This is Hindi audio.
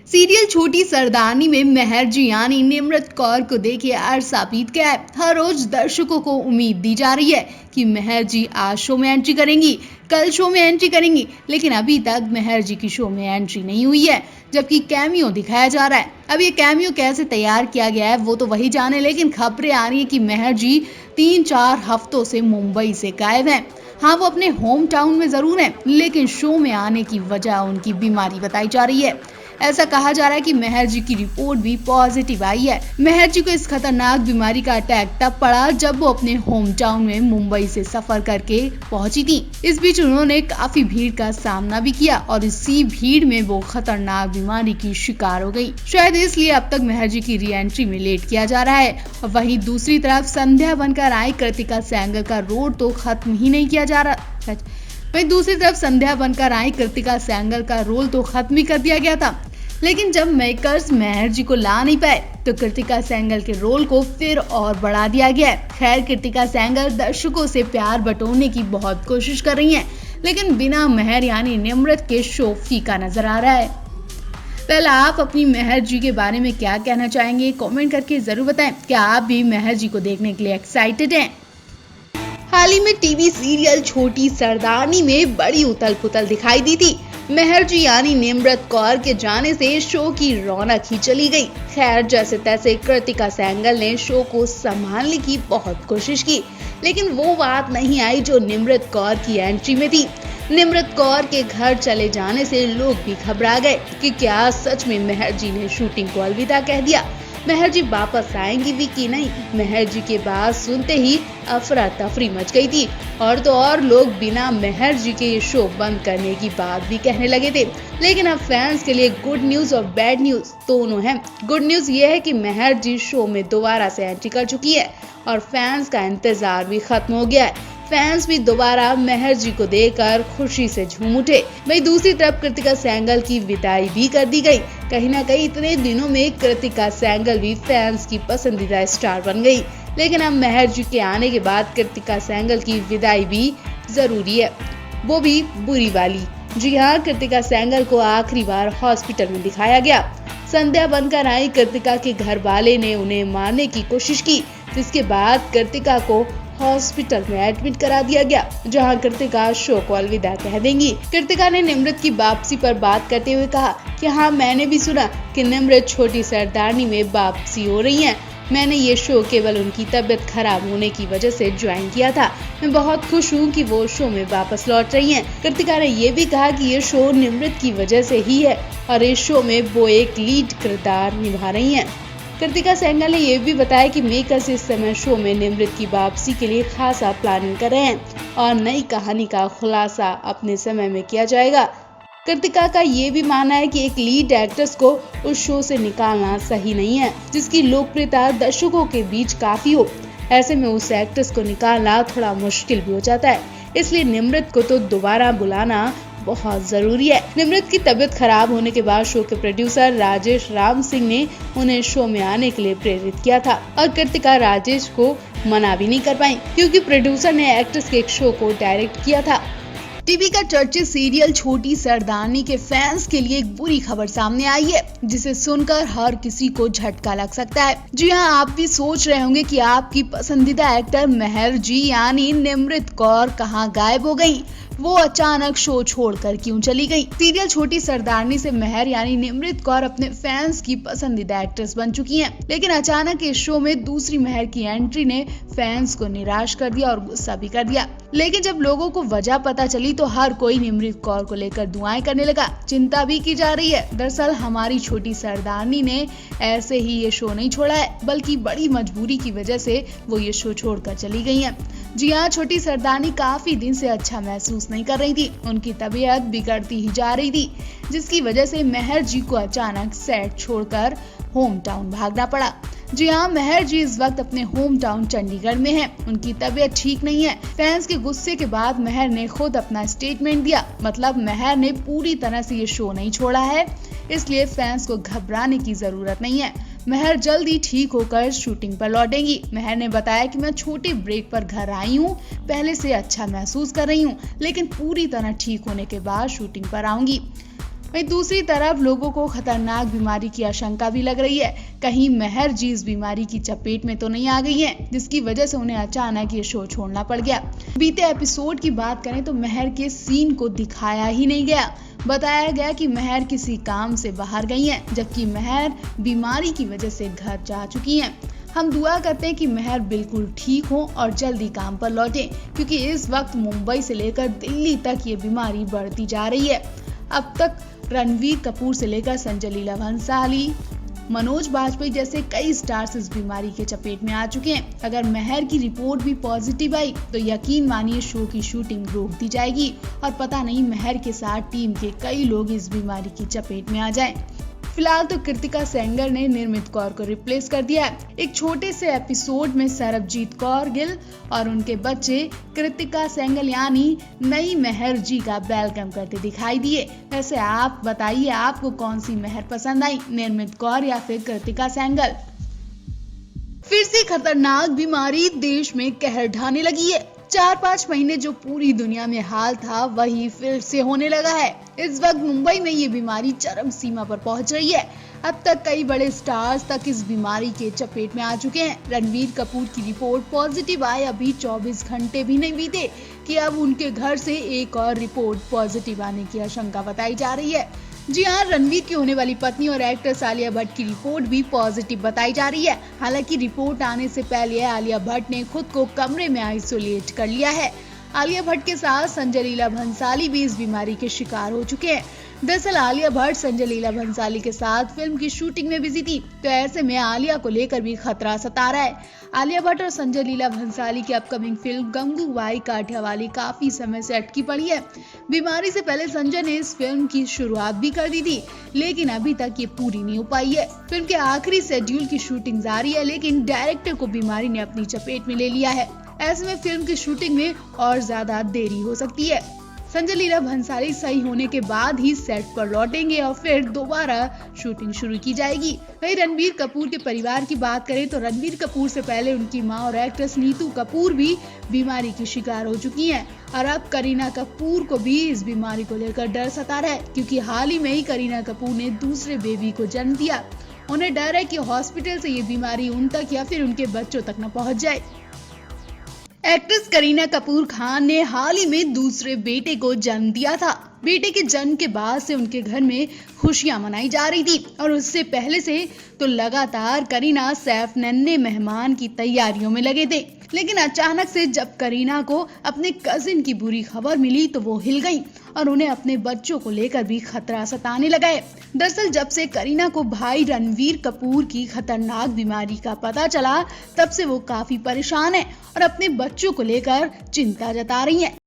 सीरियल छोटी सरदारनी में मेहर जी यानी निम्रत कौर को देखिए अरसा बीत गया है। हर रोज दर्शकों को उम्मीद दी जा रही है कि मेहर जी आज शो में एंट्री करेंगी, कल शो में एंट्री करेंगी, लेकिन अभी तक मेहर जी की शो में एंट्री नहीं हुई है, जबकि कैमियो दिखाया जा रहा है। अब ये कैमियो कैसे तैयार किया गया है वो तो वही जाने, लेकिन खबरें आ रही है कि मेहर जी 3-4 हफ्तों से मुंबई से गायब हैं। हाँ, वो अपने होम टाउन में जरूर हैं, लेकिन शो में आने की वजह उनकी बीमारी बताई जा रही है। ऐसा कहा जा रहा है कि मेहर जी की रिपोर्ट भी पॉजिटिव आई है। मेहर जी को इस खतरनाक बीमारी का अटैक तब पड़ा जब वो अपने होम टाउन में मुंबई से सफर करके पहुंची थी। इस बीच उन्होंने काफी भीड़ का सामना भी किया और इसी भीड़ में वो खतरनाक बीमारी की शिकार हो गई। शायद इसलिए अब तक मेहर जी की री एंट्री में लेट किया जा रहा है। वहीं दूसरी तरफ संध्या बनकर आई कृतिका सेंगर का रोल तो खत्म ही नहीं किया जा रहा। वहीं दूसरी तरफ संध्या बनकर आई कृतिका सेंगर का रोल तो खत्म ही कर दिया गया था, लेकिन जब मेकर्स मेहर जी को ला नहीं पाए तो कृतिका सेंगर के रोल को फिर और बढ़ा दिया गया है। खैर, कृतिका सेंगर दर्शकों से प्यार बटोरने की बहुत कोशिश कर रही हैं, लेकिन बिना मेहर यानी निम्रत के शो फीका नजर आ रहा है। पहले आप अपनी मेहर जी के बारे में क्या कहना चाहेंगे, कमेंट करके जरूर बताएं। क्या आप भी मेहर जी को देखने के लिए एक्साइटेड हैं? हाल ही में टीवी सीरियल छोटी सरदारनी में बड़ी उथल पुथल दिखाई दी थी। मेहर जी यानी निम्रत कौर के जाने से शो की रौनक ही चली गई। खैर, जैसे तैसे कृतिका सेंगर ने शो को संभालने की बहुत कोशिश की, लेकिन वो बात नहीं आई जो निम्रत कौर की एंट्री में थी। निम्रत कौर के घर चले जाने से लोग भी घबरा गए कि क्या सच में मेहर जी ने शूटिंग को अलविदा कह दिया। मेहर जी वापस आएंगी भी कि नहीं, मेहर जी के बात सुनते ही अफरा तफरी मच गई थी। और तो और लोग बिना मेहर जी के ये शो बंद करने की बात भी कहने लगे थे। लेकिन अब फैंस के लिए गुड न्यूज और बैड न्यूज दोनों हैं। गुड न्यूज ये है कि मेहर जी शो में दोबारा से एंट्री कर चुकी है और फैंस का इंतजार भी खत्म हो गया है। फैंस भी दोबारा मेहर जी को देखकर खुशी से झूम उठे। वहीं दूसरी तरफ कृतिका सेंगर की विदाई भी कर दी गई। कहीं ना कहीं इतने दिनों में कृतिका सेंगर भी फैंस की पसंदीदा स्टार बन गई, लेकिन अब मेहर जी के आने के बाद कृतिका सेंगर की विदाई भी जरूरी है, वो भी बुरी वाली। जी हाँ, कृतिका सेंगर को आखिरी बार हॉस्पिटल में दिखाया गया। संध्या बनकर आई कृतिका के घर वाले ने उन्हें मारने की कोशिश की, जिसके बाद कृतिका को हॉस्पिटल में एडमिट करा दिया गया, जहां कृतिका शो को अलविदा कह देंगी। कृतिका ने निम्रत की वापसी पर बात करते हुए कहा कि हाँ, मैंने भी सुना कि निम्रत छोटी सरदारनी में वापसी हो रही हैं। मैंने ये शो केवल उनकी तबीयत खराब होने की वजह से ज्वाइन किया था। मैं बहुत खुश हूँ कि वो शो में वापस लौट रही हैं। कृतिका ने ये भी कहा कि ये शो निम्रत की वजह से ही है और इस शो में वो एक लीड किरदार निभा रही हैं। कृतिका सेंगर ने यह भी बताया कि मेकर्स इस समय शो में निम्रत की वापसी के लिए खासा प्लानिंग कर रहे हैं और नई कहानी का खुलासा अपने समय में किया जाएगा। कृतिका का ये भी मानना है कि एक लीड एक्ट्रेस को उस शो से निकालना सही नहीं है, जिसकी लोकप्रियता दर्शकों के बीच काफी हो। ऐसे में उस एक्ट्रेस को निकालना थोड़ा मुश्किल भी हो जाता है, इसलिए निम्रत को तो दोबारा बुलाना बहुत जरूरी है। निम्रत की तबीयत खराब होने के बाद शो के प्रोड्यूसर राजेश राम सिंह ने उन्हें शो में आने के लिए प्रेरित किया था और कृतिका राजेश को मना भी नहीं कर पाई, क्योंकि प्रोड्यूसर ने एक्ट्रेस के एक शो को डायरेक्ट किया था। टीवी का चर्चित सीरियल छोटी सरदारनी के फैंस के लिए एक बुरी खबर सामने आई है, जिसे सुनकर हर किसी को झटका लग सकता है। जी हाँ, आप भी सोच रहे होंगे कि आपकी पसंदीदा एक्टर मेहर जी यानी निम्रत कौर कहाँ गायब हो गई, वो अचानक शो छोड़कर क्यों चली गई। सीरियल छोटी सरदारनी से मेहर यानी निम्रत कौर अपने फैंस की पसंदीदा एक्ट्रेस बन चुकी हैं, लेकिन अचानक इस शो में दूसरी मेहर की एंट्री ने फैंस को निराश कर दिया और गुस्सा भी कर दिया। लेकिन जब लोगों को वजह पता चली तो हर कोई निम्रत कौर को लेकर दुआएं करने लगा। चिंता भी की जा रही है। दरअसल हमारी छोटी सरदारनी ने ऐसे ही ये शो नहीं छोड़ा है, बल्कि बड़ी मजबूरी की वजह से वो ये शो छोड़कर चली गई हैं। जी हाँ, छोटी सरदारनी काफी दिन से अच्छा महसूस नहीं कर रही थी। उनकी तबीयत बिगड़ती ही जा रही थी, जिसकी वजह से मेहर जी को अचानक सेट छोड़कर होम टाउन भागना पड़ा। जी हाँ, मेहर जी इस वक्त अपने होम टाउन चंडीगढ़ में हैं। उनकी तबीयत ठीक नहीं है। फैंस के गुस्से के बाद मेहर ने खुद अपना स्टेटमेंट दिया। मतलब मेहर ने पूरी तरह से ये शो नहीं छोड़ा है, इसलिए फैंस को घबराने की जरूरत नहीं है। मेहर जल्द ही ठीक होकर शूटिंग पर लौटेंगी। मेहर ने बताया कि मैं छोटे ब्रेक पर घर आई हूँ, पहले से अच्छा महसूस कर रही हूँ, लेकिन पूरी तरह ठीक होने के बाद शूटिंग पर आऊंगी। वहीं दूसरी तरफ लोगों को खतरनाक बीमारी की आशंका भी लग रही है। कहीं महर जी इस बीमारी की चपेट में तो नहीं आ गई हैं, जिसकी वजह से उन्हें अचानक ये शो छोड़ना पड़ गया। बीते एपिसोड की बात करें तो महर के सीन को दिखाया ही नहीं गया। बताया गया कि महर किसी काम से बाहर गई हैं, जबकि महर बीमारी की वजह से घर जा चुकी हैं। हम दुआ करते हैं कि महर बिल्कुल ठीक हो और जल्दी काम पर लौटें, क्योंकि इस वक्त मुंबई से लेकर दिल्ली तक ये बीमारी बढ़ती जा रही है। अब तक रणवीर कपूर से लेकर संजय लीला भंसाली, मनोज बाजपेयी जैसे कई स्टार्स इस बीमारी के चपेट में आ चुके हैं। अगर महर की रिपोर्ट भी पॉजिटिव आई तो यकीन मानिए शो की शूटिंग रोक दी जाएगी और पता नहीं महर के साथ टीम के कई लोग इस बीमारी की चपेट में आ जाएं। फिलहाल तो कृतिका सेंगर ने निर्मित कौर को रिप्लेस कर दिया है। एक छोटे से एपिसोड में सरबजीत कौर गिल और उनके बच्चे कृतिका सेंगर यानी नई महर जी का वेलकम करते दिखाई दिए। वैसे आप बताइए, आपको कौन सी महर पसंद आई, निर्मित कौर या फिर कृतिका सेंगर? फिर से खतरनाक बीमारी देश में कहर ढाने लगी है। 4-5 महीने जो पूरी दुनिया में हाल था वही फिर से होने लगा है। इस वक्त मुंबई में ये बीमारी चरम सीमा पर पहुंच रही है। अब तक कई बड़े स्टार्स तक इस बीमारी के चपेट में आ चुके हैं। रणवीर कपूर की रिपोर्ट पॉजिटिव आए अभी 24 घंटे भी नहीं बीते कि अब उनके घर से एक और रिपोर्ट पॉजिटिव आने की आशंका बताई जा रही है। जी हाँ, रणवीर की होने वाली पत्नी और एक्ट्रेस आलिया भट्ट की रिपोर्ट भी पॉजिटिव बताई जा रही है। हालांकि रिपोर्ट आने से पहले आलिया भट्ट ने खुद को कमरे में आइसोलेट कर लिया है। आलिया भट्ट के साथ संजय लीला भंसाली भी इस बीमारी के शिकार हो चुके हैं। दरअसल आलिया भट्ट संजय लीला भंसाली के साथ फिल्म की शूटिंग में बिजी थी, तो ऐसे में आलिया को लेकर भी खतरा सता रहा है। आलिया भट्ट और संजय लीला भंसाली की अपकमिंग फिल्म गंगूबाई काठियावाली काफी समय से अटकी पड़ी है। बीमारी से पहले संजय ने इस फिल्म की शुरुआत भी कर दी थी, लेकिन अभी तक ये पूरी नहीं हो पाई है। फिल्म के आखिरी शेड्यूल की शूटिंग जारी है, लेकिन डायरेक्टर को बीमारी ने अपनी चपेट में ले लिया है। ऐसे में फिल्म की शूटिंग में और ज्यादा देरी हो सकती है। संजय लीला भंसाली सही होने के बाद ही सेट पर लौटेंगे और फिर दोबारा शूटिंग शुरू की जाएगी। वहीं रणबीर कपूर के परिवार की बात करें तो रणबीर कपूर से पहले उनकी मां और एक्ट्रेस नीतू कपूर भी बीमारी की शिकार हो चुकी हैं और अब करीना कपूर को भी इस बीमारी को लेकर डर सता रहा है, क्योंकि हाल ही में ही करीना कपूर ने दूसरे बेबी को जन्म दिया। उन्हें डर है कि हॉस्पिटल से ये बीमारी उन तक या फिर उनके बच्चों तक न पहुंच जाए। एक्ट्रेस करीना कपूर खान ने हाल ही में दूसरे बेटे को जन्म दिया था। बेटे के जन्म के बाद से उनके घर में खुशियां मनाई जा रही थी और उससे पहले से तो लगातार करीना सैफ नन्हे मेहमान की तैयारियों में लगे थे। लेकिन अचानक से जब करीना को अपने कजिन की बुरी खबर मिली तो वो हिल गई और उन्हें अपने बच्चों को लेकर भी खतरा सताने लगा है। दरअसल जब से करीना को भाई रणवीर कपूर की खतरनाक बीमारी का पता चला, तब से वो काफी परेशान है और अपने बच्चों को लेकर चिंता जता रही हैं।